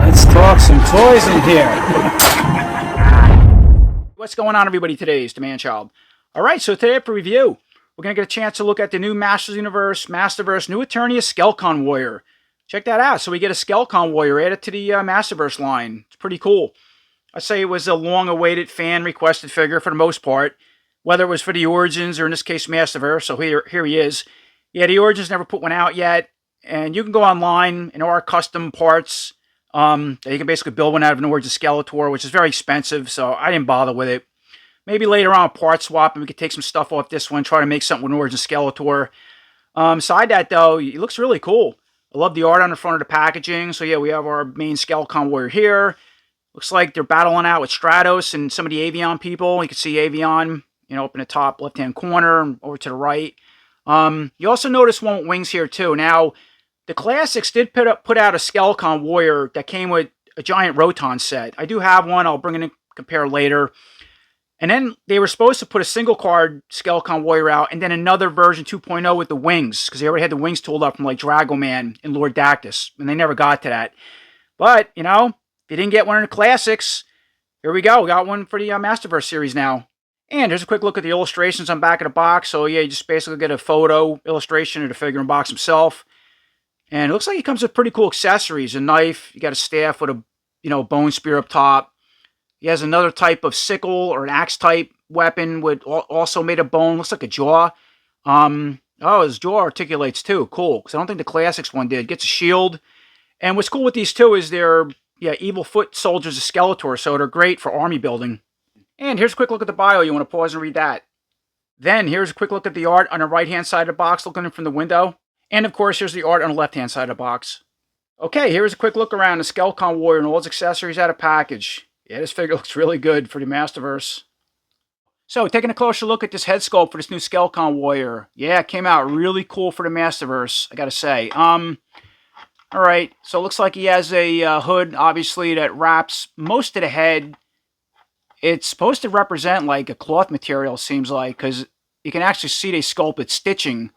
Let's talk some toys in here. What's going on, everybody? Today is the Man-Child. Alright, so today for review, we're going to get a chance to look at the new Masterverse, new Eternia SKELCON Warrior. Check that out. So we get a SKELCON Warrior added to the Masterverse line. It's pretty cool. I say it was a long-awaited fan-requested figure for the most part, whether it was for the Origins or in this case Masterverse. So here he is. Yeah, the Origins never put one out yet, and you can go online and order custom parts. You can basically build one out of an Origins Skeletor, which is very expensive, so I didn't bother with it. Maybe later on, part swap, and we could take some stuff off this one, try to make something with an Origins Skeletor. Beside that, though, it looks really cool. I love the art on the front of the packaging. So yeah, we have our main SKELCON Warrior here. Looks like they're battling out with Stratos and some of the Avion people. You can see Avion, up in the top left-hand corner and over to the right. You also notice one with wings here, too. Now, the Classics did put out a SKELCON Warrior that came with a giant Roton set. I do have one. I'll bring it in compare later. And then they were supposed to put a single card SKELCON Warrior out and then another version 2.0 with the wings, because they already had the wings tooled up from like Dragoman and Lord Dactyls, and they never got to that. But, they didn't get one in the Classics. Here we go. We got one for the Masterverse series now. And here's a quick look at the illustrations on the back of the box. So yeah, you just basically get a photo illustration of the figure in box himself. And it looks like he comes with pretty cool accessories. A knife, you got a staff with a bone spear up top. He has another type of sickle or an axe type weapon with also made of bone. Looks like a jaw. His jaw articulates too. Cool. Because I don't think the Classics one did. Gets a shield. And what's cool with these two is they're evil foot soldiers of Skeletor, so they're great for army building. And here's a quick look at the bio. You want to pause and read that. Then here's a quick look at the art on the right-hand side of the box, looking in from the window. And of course, here's the art on the left-hand side of the box. Okay, here's a quick look around the SKELCON Warrior and all its accessories out of package. Yeah, this figure looks really good for the Masterverse. So, taking a closer look at this head sculpt for this new SKELCON Warrior. Yeah, it came out really cool for the Masterverse, I gotta say. Alright, so it looks like he has a hood, obviously, that wraps most of the head. It's supposed to represent like a cloth material, seems like, because you can actually see they sculpted stitching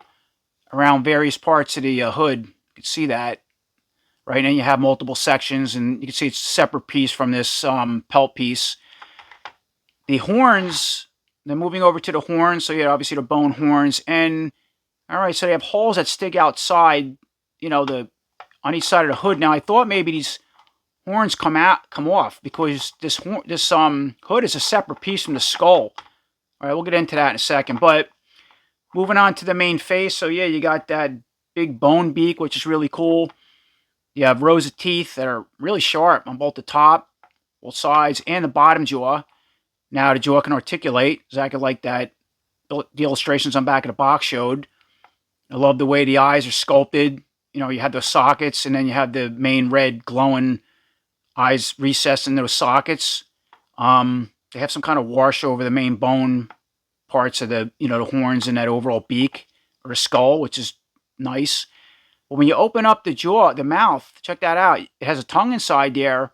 around various parts of the hood. You can see that. Right, and you have multiple sections, and you can see it's a separate piece from this pelt piece. The horns, they're moving over to the horns, so you have obviously the bone horns. And, alright, so they have holes that stick outside, on each side of the hood. Now, I thought maybe these horns come off, because this hood is a separate piece from the skull. Alright, we'll get into that in a second. But, moving on to the main face, so yeah, you got that big bone beak, which is really cool. You have rows of teeth that are really sharp on both the top, both sides, and the bottom jaw. Now the jaw can articulate, exactly like that the illustrations on the back of the box showed. I love the way the eyes are sculpted. You have those sockets, and then you have the main red glowing eyes recessed in those sockets. They have some kind of wash over the main bone parts of the horns and that overall beak or the skull, which is nice. But when you open up the jaw, the mouth, check that out. It has a tongue inside there,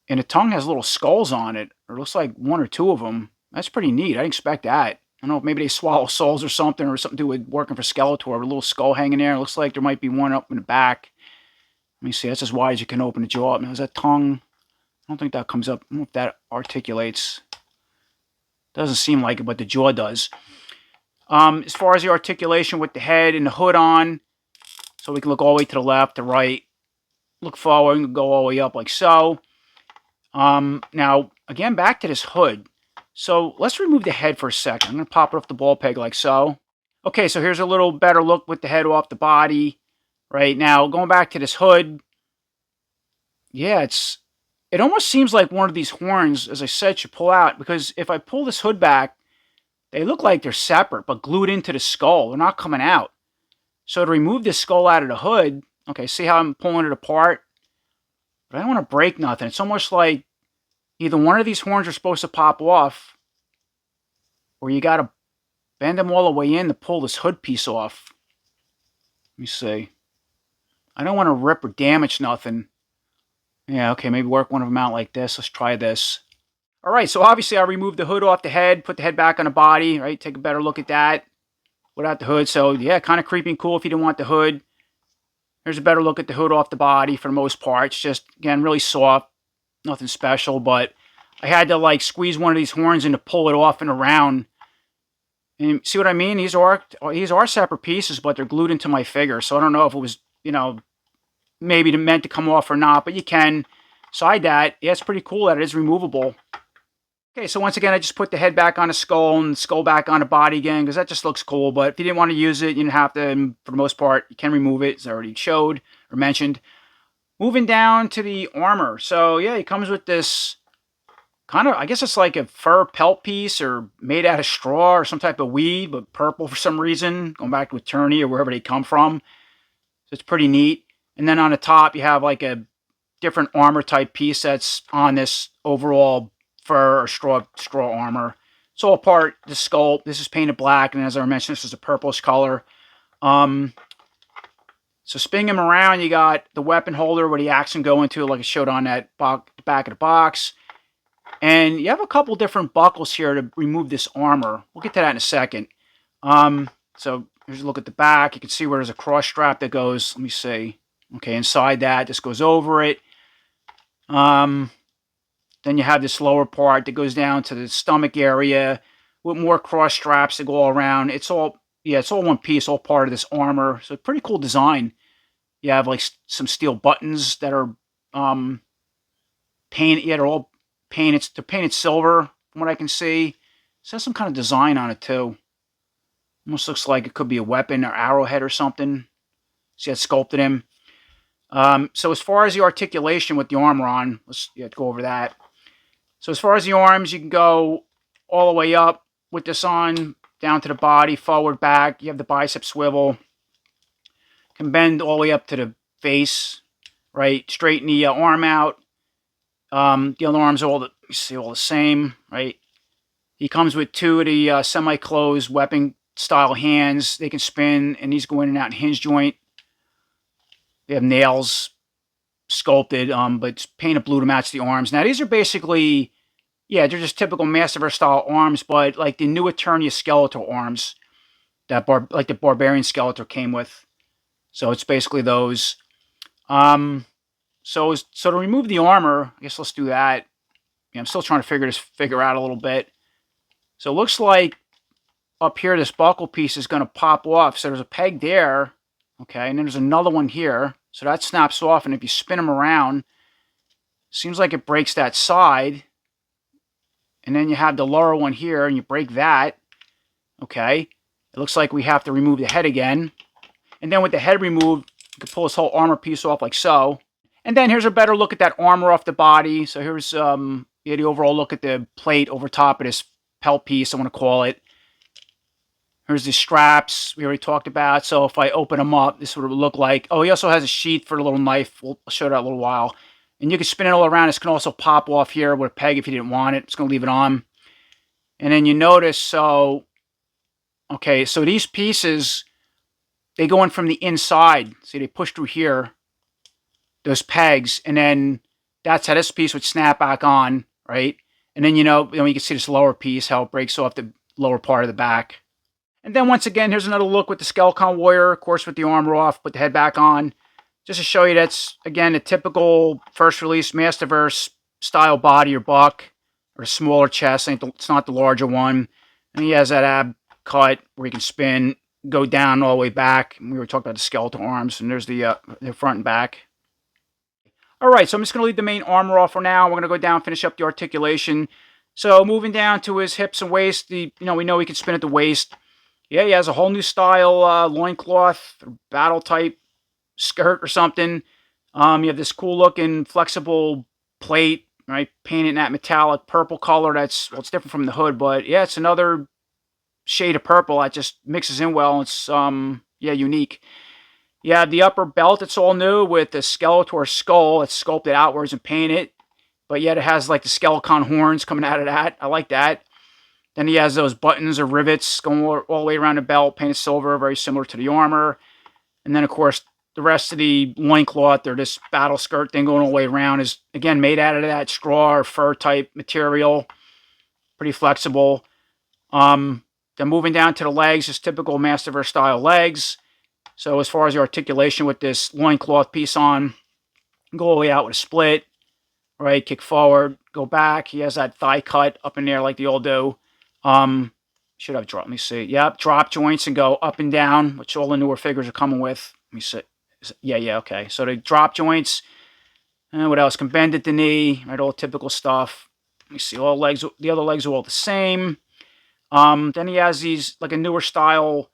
and the tongue has little skulls on it, or it looks like one or two of them. That's pretty neat. I didn't expect that. I don't know if maybe they swallow souls or something to do with working for Skeletor. With a little skull hanging there. It looks like there might be one up in the back. Let me see. That's as wide as you can open the jaw. Now, is that tongue? I don't think that comes up. I don't know if that articulates. Doesn't seem like it, but the jaw does. As far as the articulation with the head and the hood on, so we can look all the way to the left, the right, look forward, and go all the way up like so. Now, again, back to this hood. So let's remove the head for a second. I'm going to pop it off the ball peg like so. Okay, so here's a little better look with the head off the body. Right now, going back to this hood. Yeah, it almost seems like one of these horns, as I said, should pull out. Because if I pull this hood back, they look like they're separate, but glued into the skull. They're not coming out. So to remove this skull out of the hood, okay, see how I'm pulling it apart? But I don't want to break nothing. It's almost like either one of these horns are supposed to pop off, or you got to bend them all the way in to pull this hood piece off. Let me see. I don't want to rip or damage nothing. Yeah, okay, maybe work one of them out like this. Let's try this. All right, so obviously I removed the hood off the head, put the head back on the body, right? Take a better look at that. without the hood. So yeah, kind of creepy and cool if you didn't want the hood. Here's a better look at the hood off the body for the most part. It's just, again, really soft. Nothing special, but I had to like squeeze one of these horns in to pull it off and around. And see what I mean? These are separate pieces, but they're glued into my figure. So I don't know if it was, you know, maybe meant to come off or not, but you can. Side that. Yeah, it's pretty cool that it is removable. Okay, so once again, I just put the head back on the skull and the skull back on the body again, because that just looks cool. But if you didn't want to use it, you didn't have to. And for the most part, you can remove it, as I already showed or mentioned. Moving down to the armor. So yeah, it comes with this kind of, I guess it's like a fur pelt piece or made out of straw or some type of weed, but purple for some reason, going back to Eternia or wherever they come from. So it's pretty neat. And then on the top, you have like a different armor type piece that's on this overall fur or straw armor. It's all part the sculpt. This is painted black, and as I mentioned, this is a purplish color. So spinning him around, you got the weapon holder where the axe can go into, like I showed on that back of the box. And you have a couple different buckles here to remove this armor. We'll get to that in a second. So here's a look at the back. You can see where there's a cross strap that goes, let me see. Okay, inside that, this goes over it. Then you have this lower part that goes down to the stomach area with more cross straps that go all around. It's all one piece, all part of this armor. So pretty cool design. You have like some steel buttons that are painted. Yeah, they're all painted. They're painted silver, from what I can see. It has some kind of design on it too. Almost looks like it could be a weapon or arrowhead or something. See, it's sculpted in. So as far as the articulation with the armor on, let's go over that. So as far as the arms, you can go all the way up with this on, down to the body, forward, back. You have the bicep swivel. Can bend all the way up to the face, right? Straighten the arm out. The other arms are all the same, right? He comes with two of the semi-closed weapon-style hands. They can spin, and these go in and out in hinge joint. They have nails sculpted, but it's painted blue to match the arms. Now, these are basically, yeah, they're just typical Masterverse style arms, but like the new Eternia Skeletor arms that like the Barbarian Skeletor came with. So it's basically those. So to remove the armor, I guess let's do that. Yeah, I'm still trying to figure this figure out a little bit. So it looks like up here, this buckle piece is going to pop off. So there's a peg there. Okay, and then there's another one here. So that snaps off, and if you spin them around, seems like it breaks that side. And then you have the lower one here, and you break that. Okay, it looks like we have to remove the head again. And then with the head removed, you can pull this whole armor piece off like so. And then here's a better look at that armor off the body. So here's the overall look at the plate over top of this pelt piece, I want to call it. Here's the straps we already talked about. So if I open them up, this is what it would look like. Oh, he also has a sheath for a little knife. We'll show that in a little while. And you can spin it all around. This can also pop off here with a peg if you didn't want it. It's going to leave it on. And then you notice, so, okay, so these pieces, they go in from the inside. See, they push through here, those pegs. And then that's how this piece would snap back on, right? And then, you can see this lower piece, how it breaks off the lower part of the back. And then once again, here's another look with the SKELCON Warrior, of course with the armor off, put the head back on. Just to show you that's, again, a typical first release Masterverse style body or buck, or a smaller chest. It's not the larger one. And he has that ab cut where he can spin, go down all the way back. And we were talking about the skeletal arms, and there's the front and back. Alright, so I'm just going to leave the main armor off for now. We're going to go down, finish up the articulation. So moving down to his hips and waist, we know he can spin at the waist. Yeah, he has a whole new style loincloth, or battle type skirt or something. You have this cool looking flexible plate, right? Painted in that metallic purple color. It's different from the hood, but yeah, it's another shade of purple that just mixes in well. It's unique. You have the upper belt. It's all new with the Skeletor skull. It's sculpted outwards and painted, but yet it has like the SKELCON horns coming out of that. I like that. Then he has those buttons or rivets going all the way around the belt, painted silver, very similar to the armor. And then, of course, the rest of the loincloth or this battle skirt thing going all the way around is, again, made out of that straw or fur type material. Pretty flexible. Then Then moving down to the legs, just typical Masterverse style legs. So as far as the articulation with this loincloth piece on, go all the way out with a split, right? Kick forward, go back. He has that thigh cut up in there like the old do. Should have dropped, let me see. Yep, drop joints and go up and down, which all the newer figures are coming with. Let me see. Yeah, okay. So the drop joints. And what else? Can bend at the knee, right? All typical stuff. Let me see. All legs, the other legs are all the same. Then he has these, like a newer style,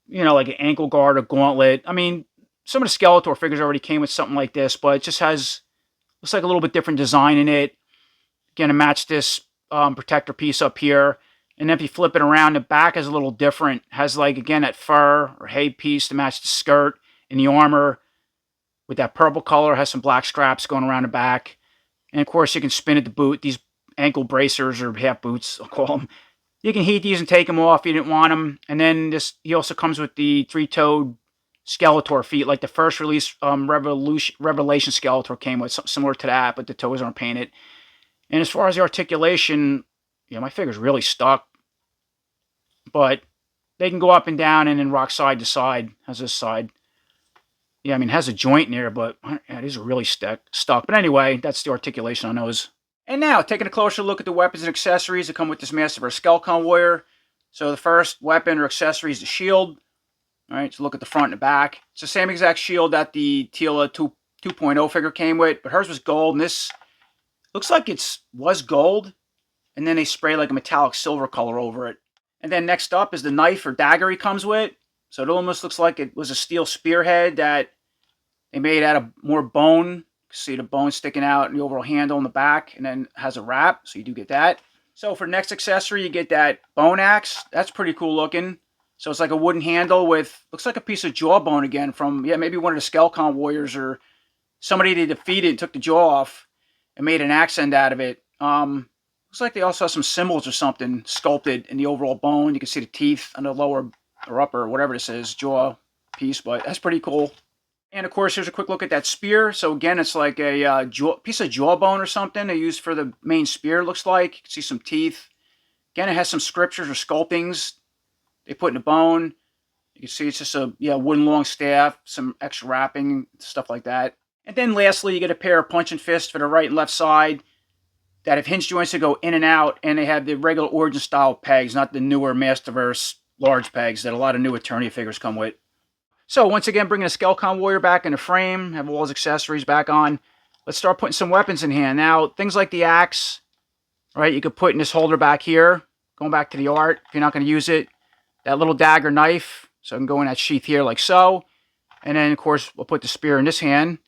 you know, like an ankle guard or gauntlet. I mean, some of the Skeletor figures already came with something like this, but it just has, looks like a little bit different design in it. Again, to match this protector piece up here. And then if you flip it around, the back is a little different. Has, like, again, that fur or hay piece to match the skirt and the armor. With that purple color, has some black straps going around the back. And, of course, you can spin at the boot. These ankle bracers or half boots, I'll call them. You can heat these and take them off if you didn't want them. And then he also comes with the three-toed Skeletor feet, like the first release Revelation Skeletor came with, something similar to that, but the toes aren't painted. And as far as the articulation, yeah, my figure's really stuck. But they can go up and down and then rock side to side. Has this side. Yeah, I mean, it has a joint in there, but yeah, these are really stuck. But anyway, that's the articulation on those. And now, taking a closer look at the weapons and accessories that come with this Masterverse SKELCON Warrior. So the first weapon or accessory is the shield. All right, so look at the front and the back. It's the same exact shield that the Tila 2.0 figure came with, but hers was gold, and this looks like it was gold, and then they spray like a metallic silver color over it. And then next up is the knife or dagger he comes with. So it almost looks like it was a steel spearhead that they made out of more bone. You can see the bone sticking out in the overall handle in the back, and then has a wrap, so you do get that. So for next accessory, you get that bone axe. That's pretty cool looking. So it's like a wooden handle with, looks like a piece of jawbone again from, yeah, maybe one of the SKELCON Warriors or somebody they defeated and took the jaw off and made an accent out of it. Looks like they also have some symbols or something sculpted in the overall bone. You can see the teeth on the lower or upper, whatever this is, jaw piece, but that's pretty cool. And of course, here's a quick look at that spear. So again, it's like a piece of jawbone or something they used for the main spear, it looks like. You can see some teeth. Again, it has some scriptures or sculptings they put in the bone. You can see it's just a wooden long staff, some extra wrapping, stuff like that. And then lastly, you get a pair of punching fists for the right and left side that have hinge joints that go in and out, and they have the regular Origin style pegs, not the newer Masterverse large pegs that a lot of new Eternia figures come with. So once again, bringing a SKELCON Warrior back in the frame, have all his accessories back on. Let's start putting some weapons in hand. Now, things like the axe, right, you could put in this holder back here, going back to the art if you're not going to use it. That little dagger knife, so I can go in that sheath here like so. And then, of course, we'll put the spear in this hand,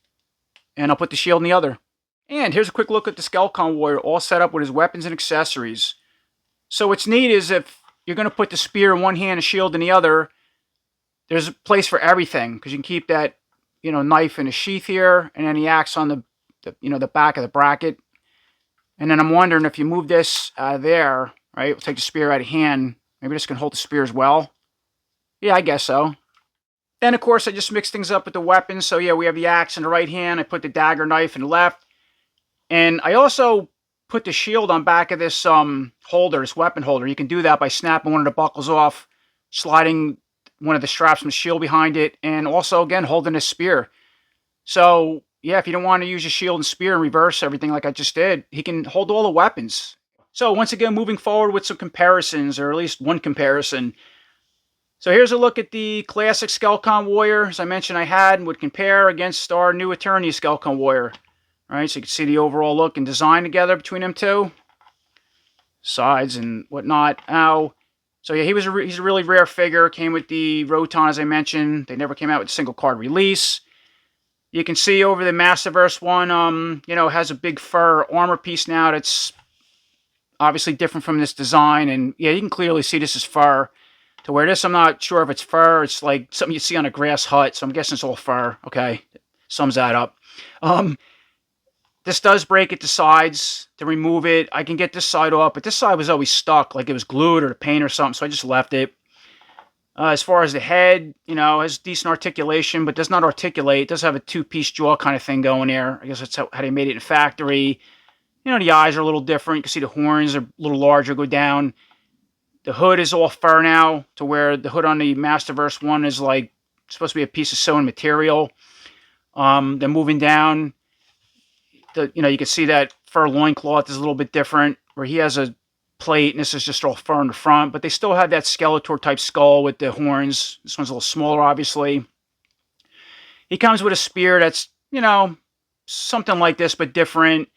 and I'll put the shield in the other. And here's a quick look at the SKELCON Warrior, all set up with his weapons and accessories. So what's neat is if you're going to put the spear in one hand and shield in the other, there's a place for everything, because you can keep that, knife in a sheath here, and then the axe on the back of the bracket. And then I'm wondering if you move this out of there, right? We'll take the spear out of hand. Maybe this can hold the spear as well. Yeah, I guess so. Then, of course, I just mix things up with the weapons. So, yeah, we have the axe in the right hand. I put the dagger knife in the left. And I also put the shield on back of this holder, this weapon holder. You can do that by snapping one of the buckles off, sliding one of the straps from the shield behind it, and also, again, holding a spear. So, yeah, if you don't want to use your shield and spear and reverse everything like I just did, he can hold all the weapons. So, once again, moving forward with some comparisons, or at least one comparison. So, here's a look at the classic SKELCON Warrior. As I mentioned, I had and would compare against our new Eternia SKELCON Warrior. All right, so you can see the overall look and design together between them two. Sides and whatnot. Ow. So yeah, he's a really rare figure. Came with the Roton, as I mentioned. They never came out with a single card release. You can see over the Masterverse one, has a big fur armor piece now that's obviously different from this design. And yeah, you can clearly see this is fur. To where this, I'm not sure if it's fur. It's like something you see on a grass hut. So I'm guessing it's all fur. Okay, sums that up. This does break at the sides. To remove it, I can get this side off, but this side was always stuck, like it was glued or the paint or something, so I just left it. As far as the head, has decent articulation, but does not articulate. It does have a two-piece jaw kind of thing going there. I guess that's how they made it in factory. The eyes are a little different. You can see the horns are a little larger, go down. The hood is all fur now, to where the hood on the Masterverse one is like supposed to be a piece of sewn material. Then moving down, you can see that fur loincloth is a little bit different, where he has a plate and this is just all fur in the front, but they still have that Skeletor type skull with the horns. This one's a little smaller, obviously. He comes with a spear that's, something like this, but different.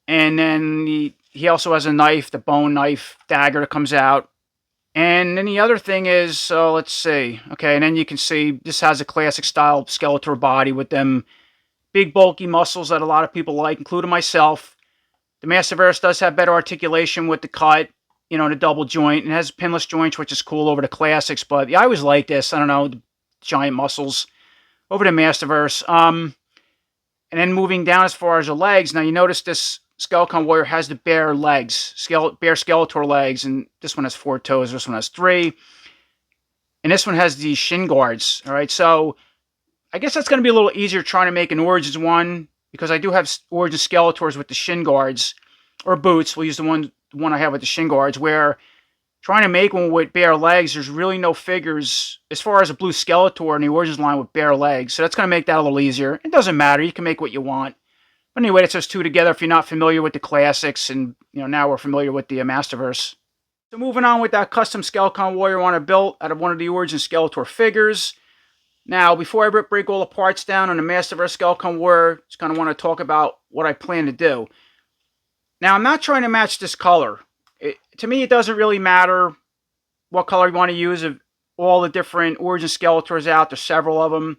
And then he also has a knife, the bone knife dagger that comes out. And then the other thing is, let's see. Okay, and then you can see this has a classic style Skeletor body with them big bulky muscles that a lot of people like, including myself. The Masterverse does have better articulation with the cut, and a double joint. And it has pinless joints, which is cool over the classics. But yeah, I always like this. I don't know, the giant muscles over the Masterverse. And then moving down as far as the legs. Now you notice this SKELCON Warrior has the bare legs, bare Skeletor legs, and this one has 4 toes, this one has 3. And this one has the shin guards, all right? So I guess that's going to be a little easier trying to make an Origins one, because I do have Origins Skeletors with the shin guards, or boots. We'll use the one I have with the shin guards, where trying to make one with bare legs, there's really no figures as far as a blue Skeletor in the Origins line with bare legs. So that's going to make that a little easier. It doesn't matter. You can make what you want. But anyway, it's those two together if you're not familiar with the classics, and now we're familiar with the Masterverse. So moving on with that custom SKELCON Warrior one I built out of one of the Origins Skeletor figures. Now, before I break all the parts down on the Masterverse SKELCON Warrior, just kind of want to talk about what I plan to do. Now, I'm not trying to match this color. To me, it doesn't really matter what color you want to use of all the different Origins Skeletors out. There's several of them.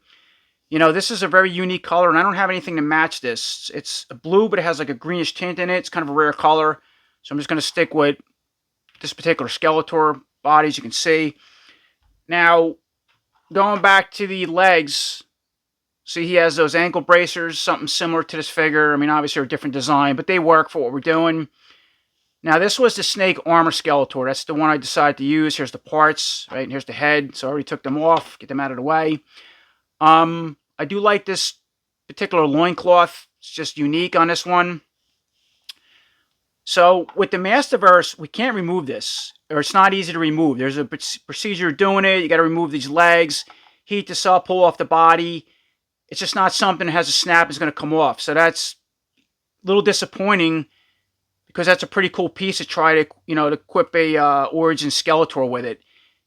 This is a very unique color, and I don't have anything to match this. It's a blue, but it has like a greenish tint in it. It's kind of a rare color. So I'm just going to stick with this particular Skeletor body, as you can see. Now, going back to the legs, see he has those ankle bracers, something similar to this figure. I mean, obviously, they're a different design, but they work for what we're doing. Now, this was the snake armor Skeletor. That's the one I decided to use. Here's the parts, right? And here's the head. So I already took them off, get them out of the way. I do like this particular loincloth. It's just unique on this one. So with the Masterverse, we can't remove this, or it's not easy to remove. There's a procedure doing it. You got to remove these legs, heat this up, pull off the body. It's just not something that has a snap and is going to come off. So that's a little disappointing, because that's a pretty cool piece to try to, to equip a Origins Skeletor with it.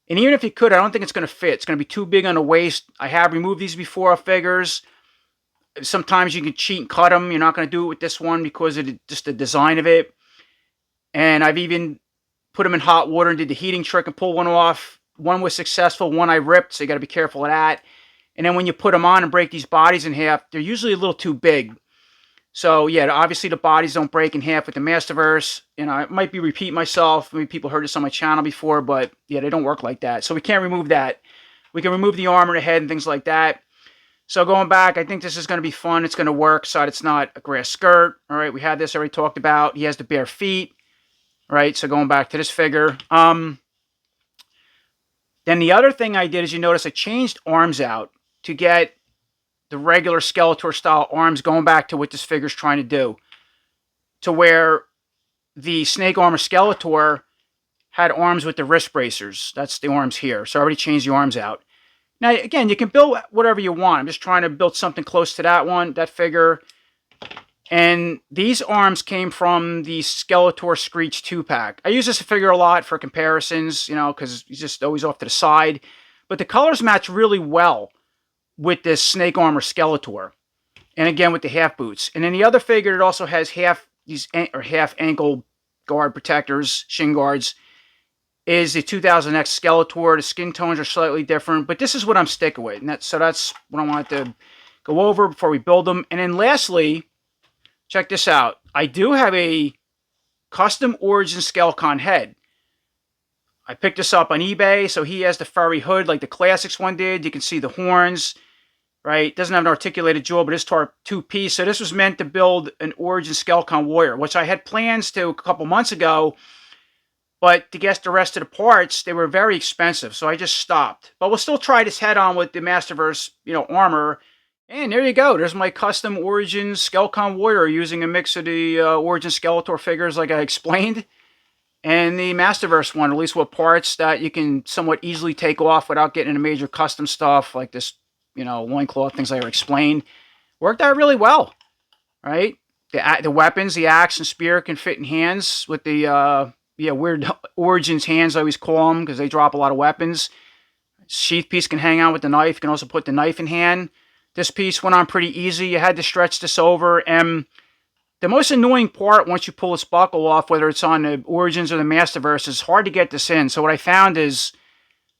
And even if you could, I don't think it's going to fit. It's going to be too big on the waist. I have removed these before of figures. Sometimes you can cheat and cut them. You're not going to do it with this one because of just the design of it. And I've even put them in hot water and did the heating trick and pulled one off. One was successful, one I ripped, so you got to be careful of that. And then when you put them on and break these bodies in half, they're usually a little too big. So yeah, obviously the bodies don't break in half with the Masterverse. I might be repeating myself. Maybe people heard this on my channel before, but yeah, they don't work like that. So we can't remove that. We can remove the arm or the head and things like that. So going back, I think this is going to be fun. It's going to work, so it's not a grass skirt. All right, we had this already talked about. He has the bare feet. All right, so going back to this figure. Then the other thing I did is, you notice I changed arms out to get the regular Skeletor style arms, going back to what this figure's trying to do, to where the snake armor Skeletor had arms with the wrist bracers. That's the arms here. So I already changed the arms out. Now, again, you can build whatever you want. I'm just trying to build something close to that figure. And these arms came from the Skeletor Screech 2-pack. I use this figure a lot for comparisons, because he's just always off to the side. But the colors match really well with this snake armor Skeletor, and again with the half boots. And then the other figure, it also has half ankle guard protectors, shin guards, is the 2000X Skeletor. The skin tones are slightly different, but this is what I'm sticking with. And that's what I wanted to go over before we build them. And then lastly, check this out. I do have a custom Origins SKELCON head. I picked this up on eBay, so he has the furry hood like the classics one did. You can see the horns, right? Doesn't have an articulated jaw, but it's two-piece. So this was meant to build an Origins SKELCON Warrior, which I had plans to a couple months ago, but to get the rest of the parts, they were very expensive, so I just stopped. But we'll still try this head on with the Masterverse, armor. And there you go. There's my custom Origins SKELCON Warrior using a mix of the Origins Skeletor figures like I explained. And the Masterverse one, at least with parts that you can somewhat easily take off without getting into major custom stuff like this, loincloth, things like I explained, worked out really well, right? The weapons, the axe and spear can fit in hands with the, weird Origins hands, I always call them, because they drop a lot of weapons. Sheath piece can hang on with the knife. You can also put the knife in hand. This piece went on pretty easy. You had to stretch this over, and the most annoying part once you pull this buckle off, whether it's on the Origins or the Masterverse, is hard to get this in. So what I found is,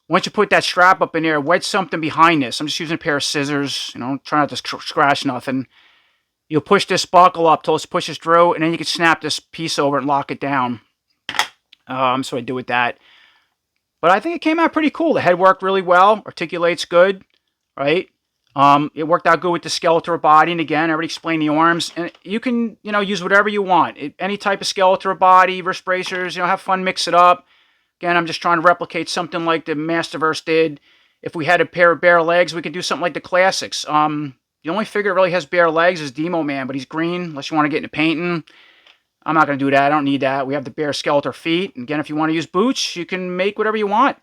once you put that strap up in there, wedge something behind this. I'm just using a pair of scissors, try not to scratch nothing. You'll push this buckle up till it pushes through, and then you can snap this piece over and lock it down. So I do with that. But I think it came out pretty cool. The head worked really well, articulates good, right? It worked out good with the skeletal body, and again, I already explained the arms. And you can, use whatever you want. Any type of skeletal body, wrist bracers, have fun, mix it up. Again, I'm just trying to replicate something like the Masterverse did. If we had a pair of bare legs, we could do something like the classics. The only figure that really has bare legs is Demo Man, but he's green, unless you want to get into painting. I'm not going to do that. I don't need that. We have the bare skeletal feet. And again, if you want to use boots, you can make whatever you want.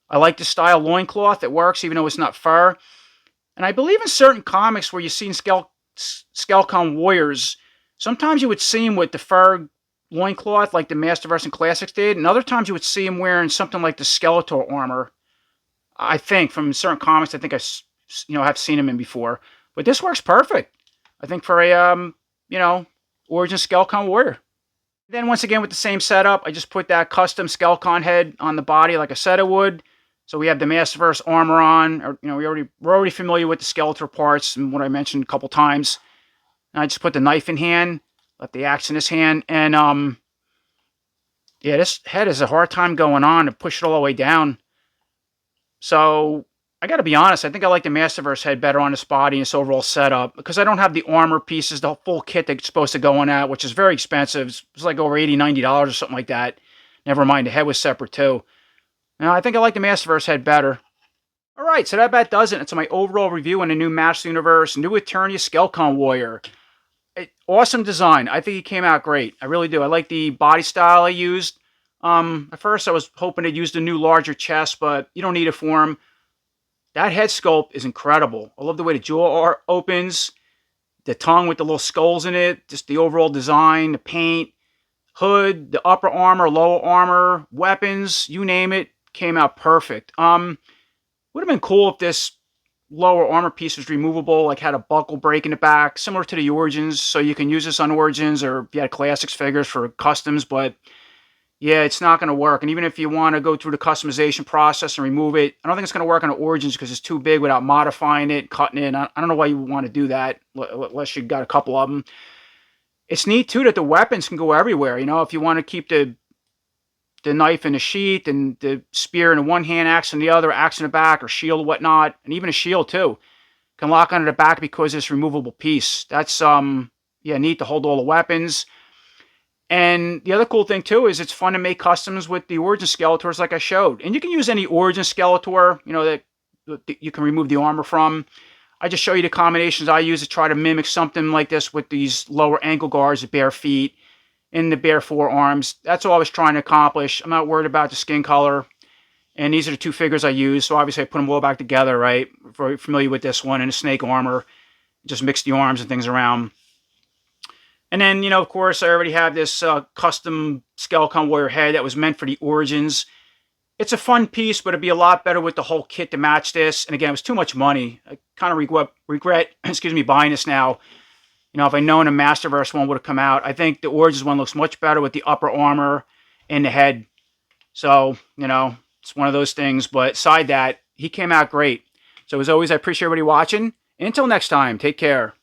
I like the style loincloth. It works, even though it's not fur. And I believe in certain comics where you've seen SKELCON warriors, sometimes you would see them with the fur loincloth like the Masterverse and Classics did, and other times you would see them wearing something like the skeletal armor. I think from certain comics, I think have seen them in before. But this works perfect, I think, for a Origins SKELCON warrior. Then once again with the same setup, I just put that custom SKELCON head on the body like I said I would. So we have the Masterverse armor on. Or, we're already familiar with the skeletal parts and what I mentioned a couple times. And I just put the knife in hand, left the axe in his hand, and this head has a hard time going on to push it all the way down. So I got to be honest, I think I like the Masterverse head better on this body and its overall setup, because I don't have the armor pieces, the full kit that's supposed to go on that, which is very expensive. It's like over $80, $90 or something like that. Never mind, the head was separate too. Now, I think I like the Masterverse head better. Alright, so that about does it. It's my overall review on the new Master Universe, new Eternia SKELCON warrior. Awesome design. I think he came out great. I really do. I like the body style I used. At first, I was hoping to use the new larger chest, but you don't need it for him. That head sculpt is incredible. I love the way the jaw opens, the tongue with the little skulls in it, just the overall design, the paint, hood, the upper armor, lower armor, weapons, you name it, came out perfect. Would have been cool if this lower armor piece was removable, like had a buckle break in the back, similar to the Origins, so you can use this on Origins or if you had Classics figures for customs, but yeah, it's not going to work. And even if you want to go through the customization process and remove it, I don't think it's going to work on the Origins because it's too big without modifying it, cutting it. I don't know why you would want to do that, unless you got a couple of them. It's neat, too, that the weapons can go everywhere. If you want to keep the knife in the sheath and the spear in one hand, axe in the other, axe in the back, or shield or whatnot, and even a shield, too, can lock onto the back because it's a removable piece. That's, neat to hold all the weapons. And the other cool thing, too, is it's fun to make customs with the Origin Skeletors like I showed. And you can use any Origin Skeletor, that you can remove the armor from. I just show you the combinations I use to try to mimic something like this with these lower ankle guards, the bare feet, and the bare forearms. That's all I was trying to accomplish. I'm not worried about the skin color. And these are the two figures I use. So obviously I put them all back together, right? Very familiar with this one and the snake armor. Just mix the arms and things around. And then, of course, I already have this custom SKELCON warrior head that was meant for the Origins. It's a fun piece, but it'd be a lot better with the whole kit to match this. And again, it was too much money. I kind of regret buying this now. If I'd known a Masterverse one would have come out. I think the Origins one looks much better with the upper armor and the head. So, it's one of those things. But aside that, he came out great. So as always, I appreciate everybody watching. And until next time, take care.